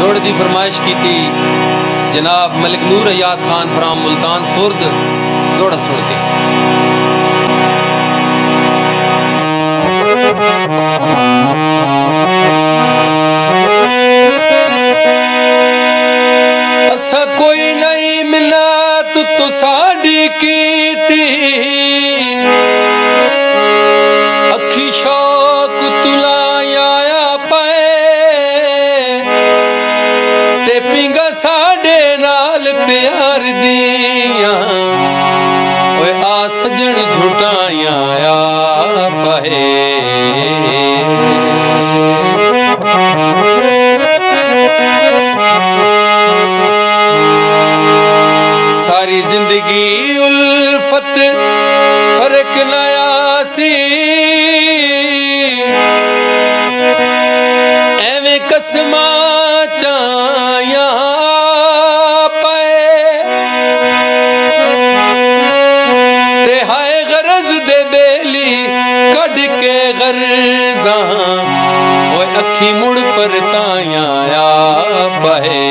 दौड़ की फरमाइश की थी जनाब मलिक नूर हयात खान फ्राम मुल्तान खुर्द दौड़ा सुन के। असा कोई नहीं मिला तू साड़ी की थी अखी शौक तुलाया पाए ते पिंगा साडे नाल प्यार दिया ओए आ सजन झुटाया पाए। सारी जिंदगी उल्फत फर्क नया सी एवें कसमा चाया पाए ते हाय गरज दे बेली कढ़ के गर्जा ओए अखी मुड़ पर ताया पाए।